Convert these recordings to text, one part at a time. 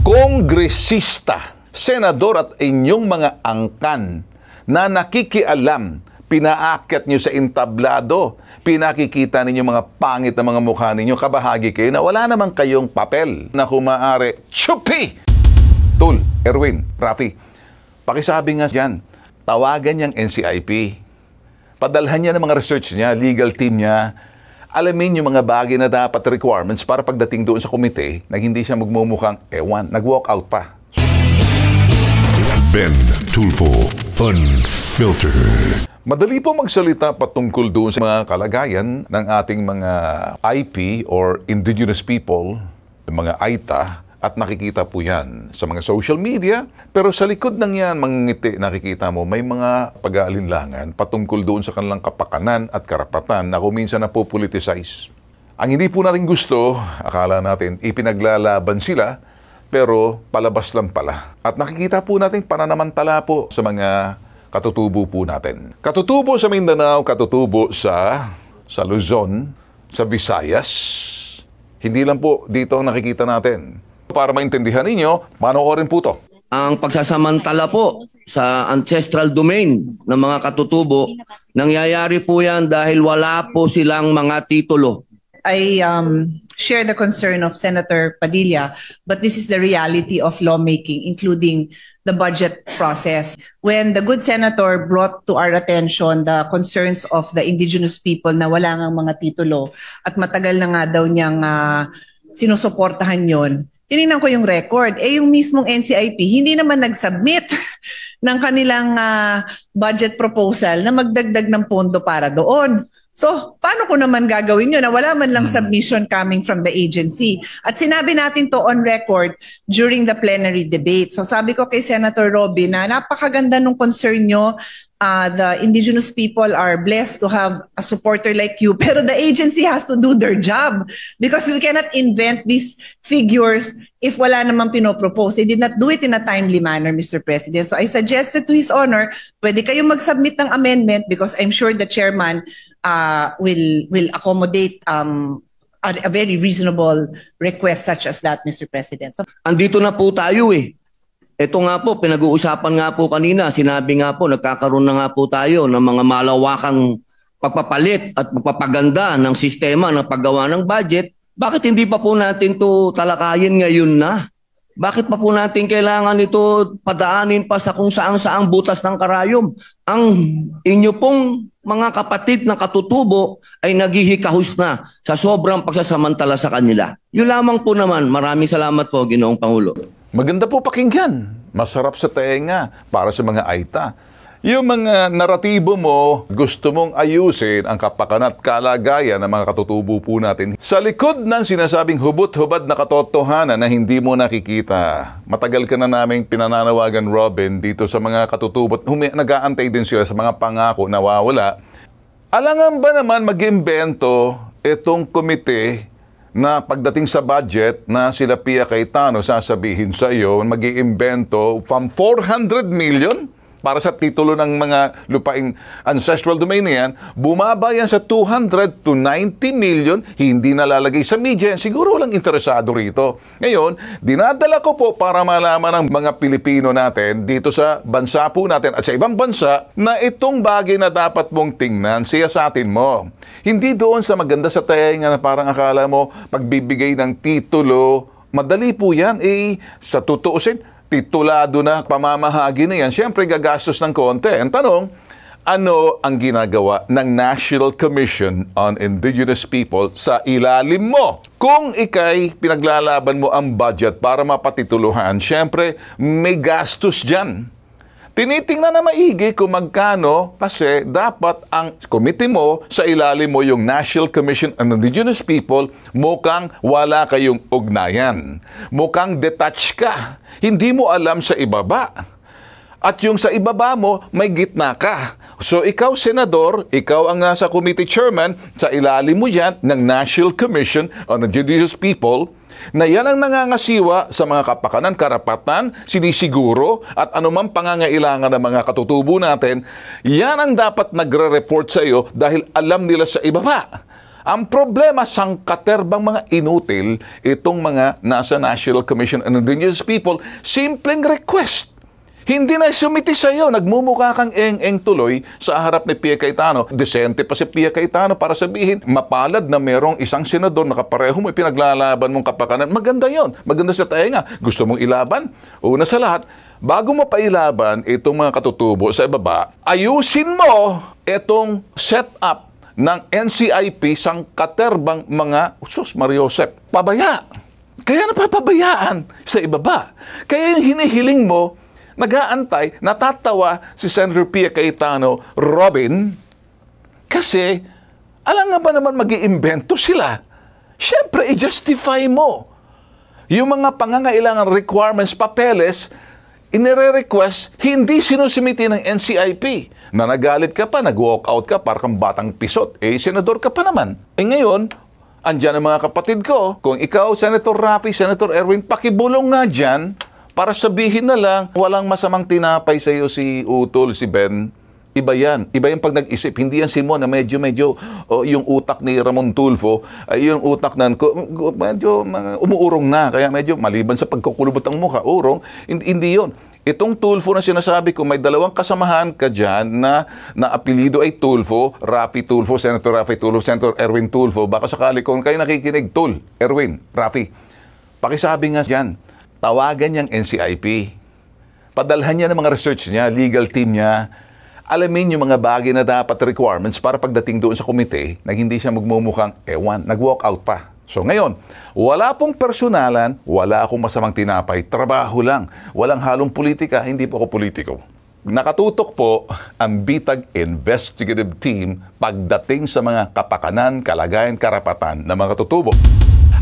kongresista, senador at inyong mga angkan na nakikialam, pinaakyat nyo sa entablado, pinakikita ninyo mga pangit na mga mukha ninyo, kabahagi kayo na wala naman kayong papel na kumaari. Chupi! Tul, Erwin, Rafi, pakisabi nga dyan, tawagan niyang NCIP. Padalhan niya ng mga research niya, legal team niya, alamin yung mga bagay na dapat requirements para pagdating doon sa komite na hindi siya magmumukhang ewan, nag-walk out pa. Ben Tulfo Fun Filter. Madali po magsalita patungkol doon sa mga kalagayan ng ating mga IP or indigenous people, mga AITA, at nakikita po yan sa mga social media. Pero sa likod ng yan, mangingiti, nakikita mo, may mga pag-aalinlangan patungkol doon sa kanilang kapakanan at karapatan na kuminsan na po politicize. Ang hindi po natin gusto, akala natin, ipinaglalaban sila, pero palabas lang pala. At nakikita po natin pananamantala po sa mga katutubo po natin. Katutubo sa Mindanao, katutubo sa Luzon, sa Visayas. Hindi lang po dito ang nakikita natin. Para maintindihan ninyo, panoorin po to. Ang pagsasamantala po sa ancestral domain ng mga katutubo, nangyayari po yan dahil wala po silang mga titulo. I share the concern of Senator Padilla, but this is the reality of lawmaking, including the budget process. When the good senator brought to our attention the concerns of the indigenous people na wala ngang mga titulo at matagal na nga daw niyang sinusuportahan yon, tinignan ko yung record. Yung mismong NCIP, hindi naman nag-submit ng kanilang budget proposal na magdagdag ng pondo para doon. So, paano ko naman gagawin yun na wala man lang submission coming from the agency? At sinabi natin to on record during the plenary debate. So, sabi ko kay Senator Robby na napakaganda nung concern nyo. The indigenous people are blessed to have a supporter like you, pero the agency has to do their job because we cannot invent these figures if wala namang pinopropose. They did not do it in a timely manner, Mr. President. So I suggested to His Honor, pwede kayong mag-submit ng amendment because I'm sure the chairman will accommodate a very reasonable request such as that, Mr. President. So, andito na po tayo eh. Ito nga po, pinag-uusapan nga po kanina, sinabi nga po, nagkakaroon na nga po tayo ng mga malawakang pagpapalit at pagpapaganda ng sistema ng paggawa ng budget. Bakit hindi pa po natin ito talakayin ngayon na? Bakit pa po natin kailangan ito padaanin pa sa kung saan-saang butas ng karayom? Ang inyo pong mga kapatid na katutubo ay naghihikahus na sa sobrang pagsasamantala sa kanila. Yun lamang po naman. Maraming salamat po, Ginoong Pangulo. Maganda po pakinggan. Masarap sa tenga para sa mga AITA. Yung mga naratibo mo, gusto mong ayusin ang kapakanan at kalagayan ng mga katutubo po natin. Sa likod ng sinasabing hubot-hubad na katotohanan na hindi mo nakikita. Matagal ka na naming pinananawagan, Robin, dito sa mga katutubo. Nag-aantay din sila sa mga pangako na wawala. Alangan ba naman mag-imbento itong komite na pagdating sa budget na sila Pia Cayetano sasabihin sa iyo, mag-iimbento from 400 million para sa titulo ng mga lupaing ancestral domain na yan, bumaba yan sa 200 to 90 million, hindi nalalagay sa media. Siguro walang interesado rito. Ngayon, dinadala ko po para malaman ng mga Pilipino natin dito sa bansa po natin at sa ibang bansa na itong bagay na dapat mong tingnan, siyasatin mo. Hindi doon sa maganda sa tainga na parang akala mo pagbibigay ng titulo, madali po yan. Sa tutuusin, titulado na, pamamahagi na yan, siyempre gagastos ng konti. Ang tanong, ano ang ginagawa ng National Commission on Indigenous People sa ilalim mo? Kung ikay pinaglalaban mo ang budget para mapatituluhan, siyempre may gastos dyan. Tinitingnan na maigi kung magkano kasi dapat ang committee mo sa ilalim mo yung National Commission on Indigenous People, mukhang wala kayong ugnayan. Mukhang detached ka. Hindi mo alam sa ibaba. At yung sa ibaba mo, may gitna ka. So ikaw, Senador, ikaw ang nasa committee chairman, sa ilalim mo yan ng National Commission on Indigenous People, na yan ang nangangasiwa sa mga kapakanan, karapatan, sinisiguro, at anumang pangangailangan ng mga katutubo natin, yan ang dapat nagre-report sa iyo dahil alam nila sa ibaba. Ang problema, sangkaterbang mga inutil itong mga nasa National Commission on Indigenous People, simpleng request. Hindi na sumiti sa iyo, nagmumukha kang eng-eng tuloy sa harap ni Pia Cayetano. Desente pa si Pia Cayetano para sabihin, mapalad na merong isang senador na kapareho mo, ipinaglalaban mong kapakanan. Maganda yon, maganda sa tainga. Gusto mong ilaban? Una sa lahat, bago mo pailaban itong mga katutubo sa ibaba, ayusin mo itong setup ng NCIP sang katerbang mga Mariosep. Pabaya. Kaya napapabayaan sa ibaba. Kaya yung hinihiling mo, nag-aantay, natatawa si Senator Pia Cayetano, Robin, kasi alam nga ba naman mag-iimbento sila? Siyempre, i-justify mo. Yung mga pangangailangan requirements, papeles, inire-request, hindi sinusumiti ng NCIP. Na nagalit ka pa, nag-walk out ka, para kang batang pisot. Senador ka pa naman. Ngayon, andyan ang mga kapatid ko. Kung ikaw, Senator Raffy, Senator Erwin, pakibulong nga dyan, para sabihin na lang, walang masamang tinapay sa iyo si Utol, si Ben. Iba yan. Iba yung pag nag-isip. Hindi yan si Mon na medyo yung utak ni Ramon Tulfo, ay yung utak na medyo umuurong na. Kaya medyo maliban sa pagkukulubot ang mukha, urong. Hindi yun. Itong Tulfo na sinasabi ko, may dalawang kasamahan ka dyan na apelido ay Tulfo, Raffy Tulfo, Senator Raffy Tulfo, Senator Erwin Tulfo. Baka sakali kung kayo nakikinig, Tul, Erwin, Raffy. Pakisabi nga dyan. Tawagan niyang NCIP. Padalhan niya ng mga research niya, legal team niya. Alamin yung mga bagay na dapat requirements para pagdating doon sa komite na hindi siya magmumukhang nag-walk out pa. So ngayon, wala pong personalan, wala akong masamang tinapay, trabaho lang. Walang halong politika, hindi po ako politiko. Nakatutok po ang Bitag Investigative Team pagdating sa mga kapakanan, kalagayan, karapatan ng mga tutubo.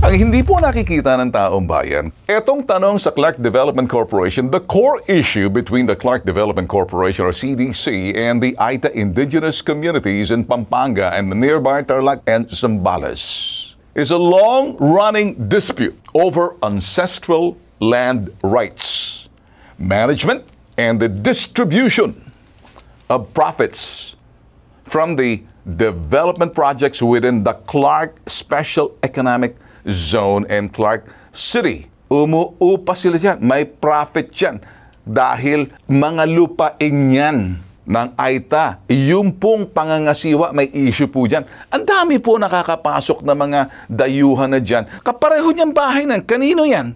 Ang hindi po nakikita ng taong bayan, etong tanong sa Clark Development Corporation, the core issue between the Clark Development Corporation or CDC and the Aita indigenous communities in Pampanga and the nearby Tarlac and Zambales is a long-running dispute over ancestral land rights, management, and the distribution of profits from the development projects within the Clark Special Economic Zone and Clark City. Umuupa sila dyan. May profit dyan. Dahil mga lupain yan ng Aita. Yung pong pangangasiwa, may issue po dyan. Ang dami po nakakapasok na mga dayuhan na dyan. Kapareho niyang bahay nan. Kanino yan?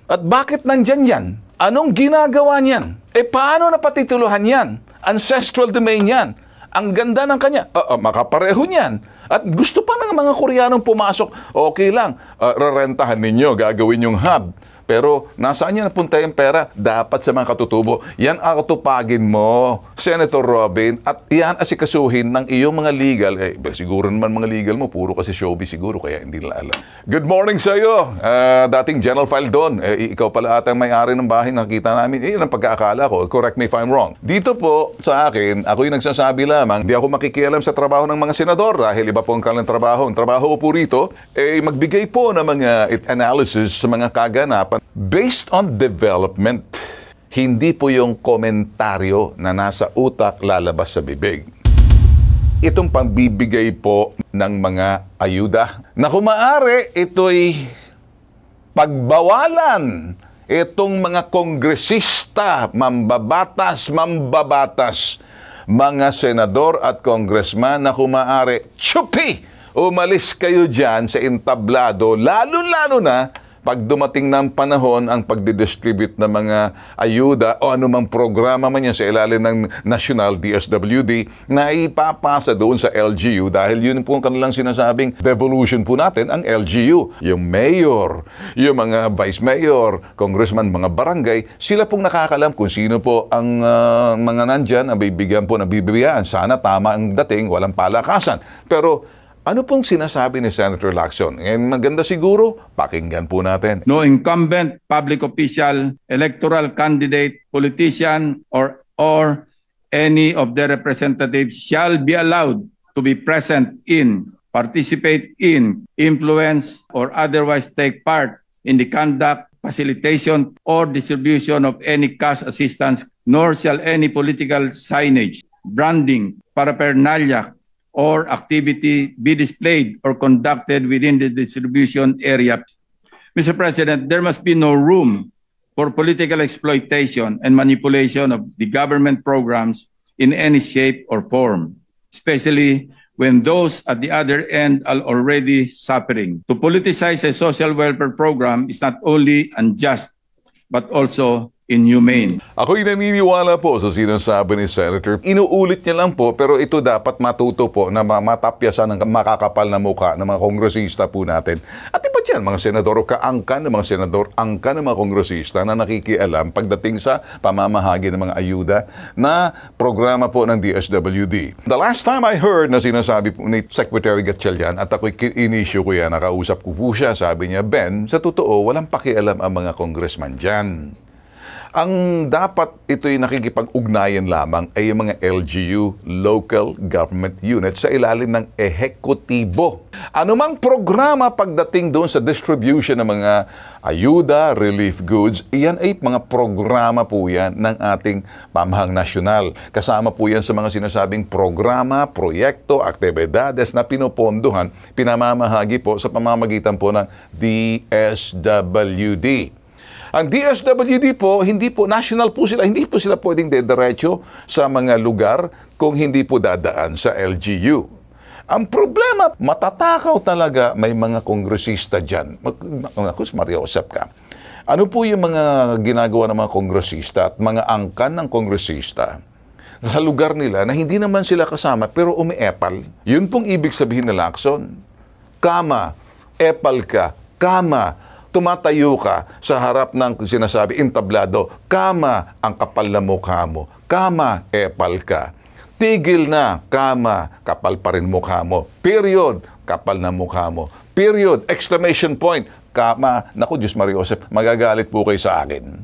At bakit nandyan yan? Anong ginagawa niyan? Paano napatituluhan yan? Ancestral domain yan. Ang ganda ng kanya. Makapareho niyan. At gusto pa ng mga Koreanong pumasok, okay lang, rerentahan ninyo, gagawin yung hub. Pero nasaan niya napunta yung pera? Dapat sa mga katutubo. Yan ang katupagin mo, Senator Robin, at yan asikasuhin ng iyong mga legal. Siguro naman mga legal mo, puro kasi showbiz siguro, kaya hindi nila alam. Good morning sa iyo, dating General File Don. Ikaw pala ata ang may-ari ng bahay, nakita namin. Yan ang pagkakala ko, correct me if I'm wrong. Dito po, sa akin, ako yung nagsasabi lamang, di ako makikialam sa trabaho ng mga senador dahil iba po ang kanilang trabaho. Ang trabaho po rito, magbigay po ng mga analysis sa mga kaganapan based on development. Hindi po yung komentaryo na nasa utak lalabas sa bibig. Itong pagbibigay po ng mga ayuda na kung maaari, ito'y pagbawalan itong mga kongresista, mambabatas, mga senador at congressman na kung maaari, tsupi! Umalis kayo dyan sa entablado, lalo-lalo na pag dumating ng panahon ang pagdidistribute ng mga ayuda o anumang programa man yan sa ilalim ng National DSWD na ipapasa doon sa LGU dahil yun po ang kanilang sinasabing devolution po natin ang LGU. Yung mayor, yung mga vice mayor, congressman, mga barangay, sila pong nakakalam kung sino po ang mga nandyan ang bibigyan po ng bibigyan. Sana tama ang dating, walang palakasan. Pero ano pong sinasabi ni Senator Lacson? Maganda siguro, pakinggan po natin. No incumbent public official, electoral candidate, politician, or any of their representatives shall be allowed to be present in, participate in, influence, or otherwise take part in the conduct, facilitation, or distribution of any cash assistance, nor shall any political signage, branding, paraphernalia, or activity be displayed or conducted within the distribution area. Mr. President, there must be no room for political exploitation and manipulation of the government programs in any shape or form, especially when those at the other end are already suffering. To politicize a social welfare program is not only unjust, but also inhumane. Ako'y naniniwala po sa sinasabi ni Senator. Inuulit niya lang po, pero ito dapat matuto po na matapyasan ng makakapal na mukha ng mga kongresista po natin. At iba dyan, mga senador, kaangkan ng mga senador, angkan ng mga kongresista na nakikialam pagdating sa pamamahagi ng mga ayuda na programa po ng DSWD. The last time I heard na sinasabi po ni Secretary Gatchalian at ako'y in-issue ko yan, nakausap ko po siya, sabi niya, Ben, sa totoo, walang pakialam ang mga congressman dyan. Ang dapat ito'y nakikipag-ugnayan lamang ay yung mga LGU, Local Government Units, sa ilalim ng ehekutibo. Anumang programa pagdating doon sa distribution ng mga ayuda, relief goods, iyan ay mga programa po yan ng ating pamahang nasyonal. Kasama po yan sa mga sinasabing programa, proyekto, aktibidades na pinopondohan, pinamamahagi po sa pamamagitan po ng DSWD. Ang DSWD po, hindi po, national po sila, hindi po sila pwedeng dediretso sa mga lugar kung hindi po dadaan sa LGU. Ang problema, matatakaw talaga may mga kongresista dyan. Ako, Mariosep ka. Ano po yung mga ginagawa ng mga kongresista at mga angkan ng kongresista sa lugar nila na hindi naman sila kasama pero umiepal? Yun pong ibig sabihin na Lacson. Kama, epal ka, kama, tumatayo ka sa harap ng sinasabi, entablado, kama ang kapal na mukha mo, kama, epal ka. Tigil na, kama, kapal pa rin mukha mo. Period, kapal na mukha mo. Period, exclamation point, kama. Naku, Diyos Mariosep, magagalit po kayo sa akin.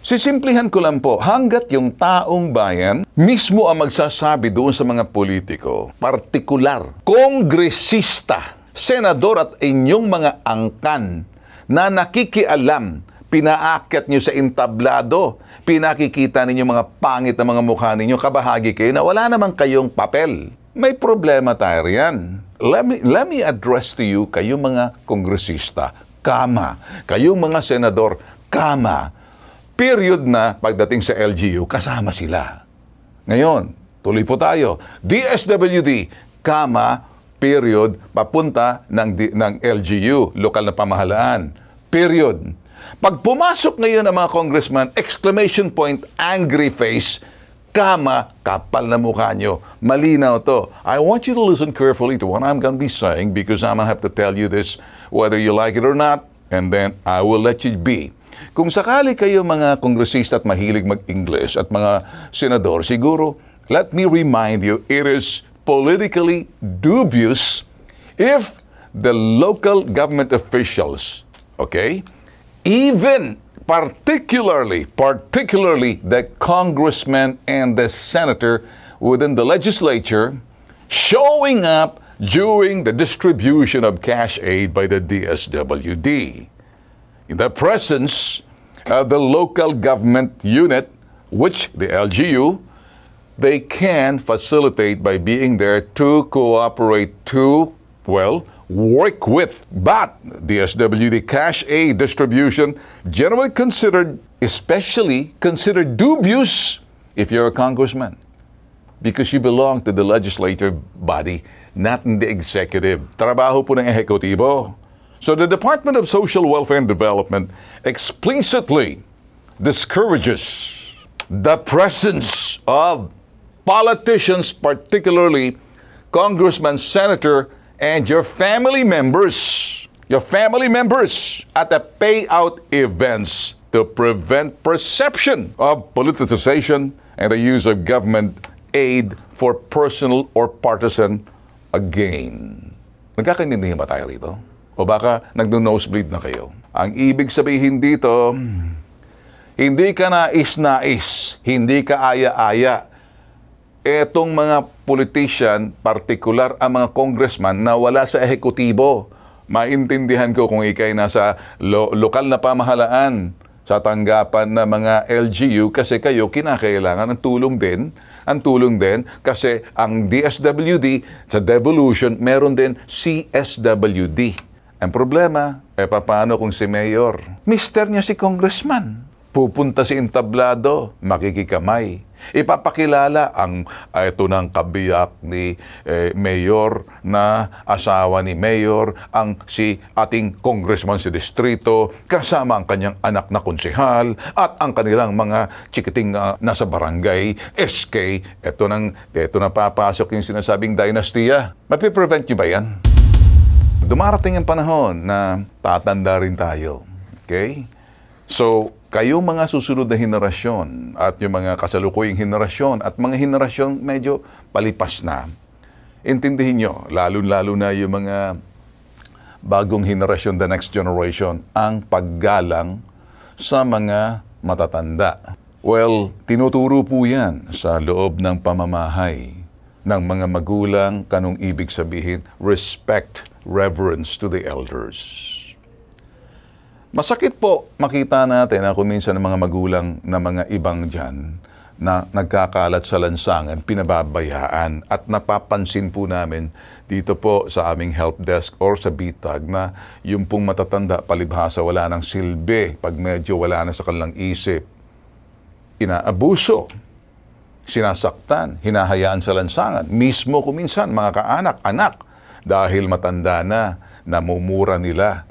Sisimplihan ko lang po, hanggat yung taong bayan mismo ang magsasabi doon sa mga politiko, partikular, kongresista, senador at inyong mga angkan, na nakikialam, pinaakyat nyo sa entablado, pinakikita ninyo mga pangit na mga mukha ninyo, kabahagi kayo na wala naman kayong papel. May problema tayo riyan. Let me address to you, kayong mga kongresista, kama. Kayong mga senador, kama. Period na pagdating sa LGU, kasama sila. Ngayon, tuloy po tayo. DSWD, kama, period, papunta ng LGU, lokal na pamahalaan. Period. Pag pumasok ngayon ang mga congressman, exclamation point, angry face, kama, kapal na mukha nyo. Malinaw to. I want you to listen carefully to what I'm going to be saying because I'm going to have to tell you this whether you like it or not, and then I will let you be. Kung sakali kayo mga kongresista at mahilig mag-English at mga senador, siguro, let me remind you, it is politically dubious if the local government officials, okay, even particularly the congressman and the senator within the legislature showing up during the distribution of cash aid by the DSWD. In the presence of the local government unit, which the LGU, they can facilitate by being there to cooperate to, well, work with. But the SWD cash aid distribution generally considered, especially considered dubious if you're a congressman because you belong to the legislative body, not in the executive. Trabaho po ng ehekutibo. So the Department of Social Welfare and Development explicitly discourages the presence of politicians, particularly congressman, senator, and your family members at the payout events to prevent perception of politicization and the use of government aid for personal or partisan gain. Nagkakaintindihan ba tayo rito? O baka nagno-nosebleed na kayo? Ang ibig sabihin dito, hindi ka nais-nais, hindi ka aya-aya. Etong mga politician, partikular ang mga congressman na wala sa ehekutibo. Maintindihan ko kung ikay nasa lokal na pamahalaan sa tanggapan ng mga LGU kasi kayo kinakailangan ng tulong din ang tulong din kasi ang DSWD sa devolution, meron din CSWD. Ang problema, paano kung si Mayor? Mister niya si Congressman. Pupunta si entablado, makikikamay. Ipapakilala ang ito ng kabiyak ni Mayor na asawa ni Mayor, ang si ating congressman si distrito, kasama ang kanyang anak na konsehal at ang kanilang mga chikiting nasa barangay, SK. Ito na papasok yung sinasabing dynastiya. Mapiprevent nyo ba yan? Dumarating ang panahon na tatanda rin tayo. Okay? So, kayong mga susunod na henerasyon at yung mga kasalukuyang henerasyon at mga henerasyon medyo palipas na, intindihin nyo, lalo-lalo na yung mga bagong henerasyon, the next generation, ang paggalang sa mga matatanda. Well, tinuturo po yan sa loob ng pamamahay ng mga magulang, kanong ibig sabihin, respect, reverence to the elders. Masakit po makita natin na kung minsan ng mga magulang na mga ibang dyan na nagkakalat sa lansangan, pinababayaan at napapansin po namin dito po sa aming help desk or sa BTAG na yung pong matatanda palibhasa wala ng silbi pag medyo wala na sa kanilang isip. Inaabuso, sinasaktan, hinahayaan sa lansangan. Mismo kung minsan mga kaanak, anak, dahil matanda na, namumura nila.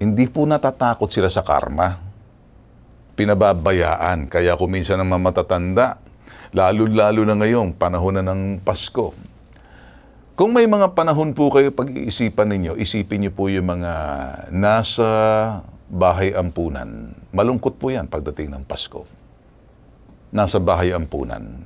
Hindi po natatakot sila sa karma. Pinababayaan. Kaya kung minsan ang matatanda, lalo-lalo na ngayong panahon na ng Pasko. Kung may mga panahon po kayo pag-iisipan ninyo, isipin niyo po yung mga nasa bahay ampunan. Malungkot po yan pagdating ng Pasko. Nasa bahay ampunan.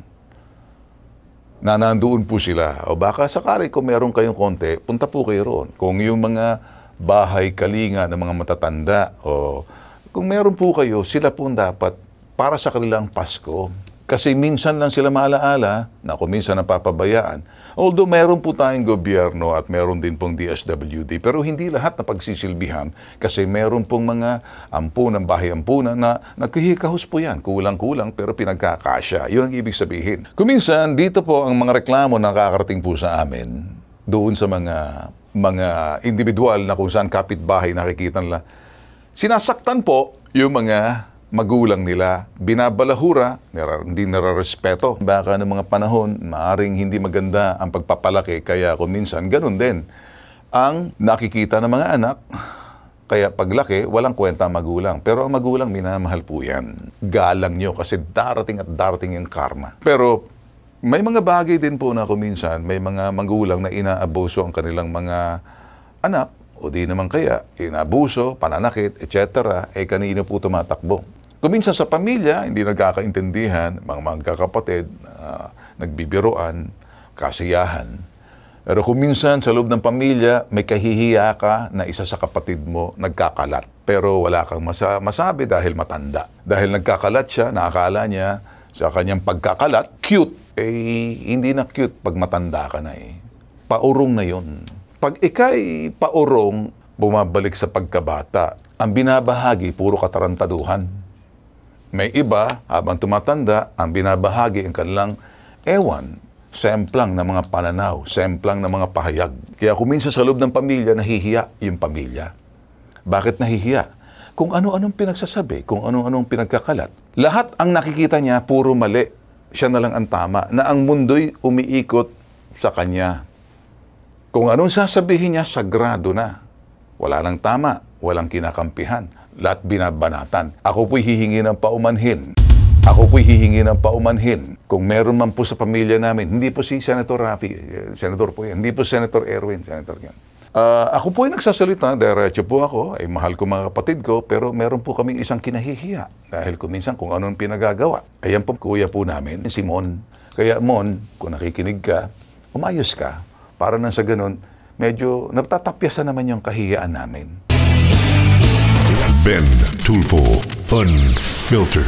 Na nandoon po sila. O baka sakali kung meron kayong konti, punta po kayo roon. Kung yung mga bahay kalinga ng mga matatanda o kung meron po kayo, sila po dapat para sa kanilang Pasko. Kasi minsan lang sila maalaala na kung minsan napapabayaan. Although meron po tayong gobyerno at meron din pong DSWD, pero hindi lahat na pagsisilbihan kasi meron pong mga ampunan, bahay ampunan na nagkihikahos po yan. Kulang-kulang pero pinagkakasya. Yun ang ibig sabihin. Kung minsan, dito po ang mga reklamo na nakakarating po sa amin doon sa mga individual na kung saan kapitbahay nakikita nila. Sinasaktan po yung mga magulang nila, binabalahura, hindi nararespeto. Baka ng mga panahon, maaring hindi maganda ang pagpapalaki, kaya kung minsan ganun din ang nakikita ng mga anak. Kaya paglaki, walang kwenta ang magulang. Pero ang magulang, minamahal po yan. Galang nyo kasi darating at darating yung karma. Pero may mga bagay din po na kung minsan, may mga magulang na inaabuso ang kanilang mga anak, o di naman kaya, inaabuso, pananakit, etc. Kanino po tumatakbo? Kung minsan sa pamilya, hindi nagkakaintindihan, mga magkakapatid, nagbibiruan, kasiyahan. Pero kung minsan sa loob ng pamilya, may kahihiya ka na isa sa kapatid mo nagkakalat. Pero wala kang masabi dahil matanda. Dahil nagkakalat siya, nakakala niya sa kanyang pagkakalat, cute. Hindi na cute pag matanda ka na Paurong na yon. Pag ika'y paurong, bumabalik sa pagkabata. Ang binabahagi, puro katarantaduhan. May iba, habang tumatanda, ang binabahagi ang kanilang ewan, semplang ng mga pananaw, semplang ng mga pahayag. Kaya kung minsan sa loob ng pamilya, nahihiya yung pamilya. Bakit nahihiya? Kung ano-anong pinagsasabi, kung ano-anong pinagkakalat. Lahat ang nakikita niya, puro mali. Siya na lang ang tama, na ang mundo'y umiikot sa kanya. Kung anong sasabihin niya, sagrado na. Wala nang tama, walang kinakampihan. Lahat binabanatan. Ako po'y hihingi ng paumanhin. Ako po'y hihingi ng paumanhin. Kung meron man po sa pamilya namin, hindi po si Senator Rafi, Senator po yan, hindi po Senator Erwin, Senator yan. Ako po ay nagsasalita, diretso po ako, mahal ko mga kapatid ko, pero meron po kaming isang kinahihiya. Dahil kung minsan kung anong pinagagawa. Ayan po, kuya po namin, si Mon. Kaya Mon, kung nakikinig ka, umayos ka. Para nang sa ganun, medyo natatapyasan naman yung kahiyaan namin. Ben Tulfo Fun Filter.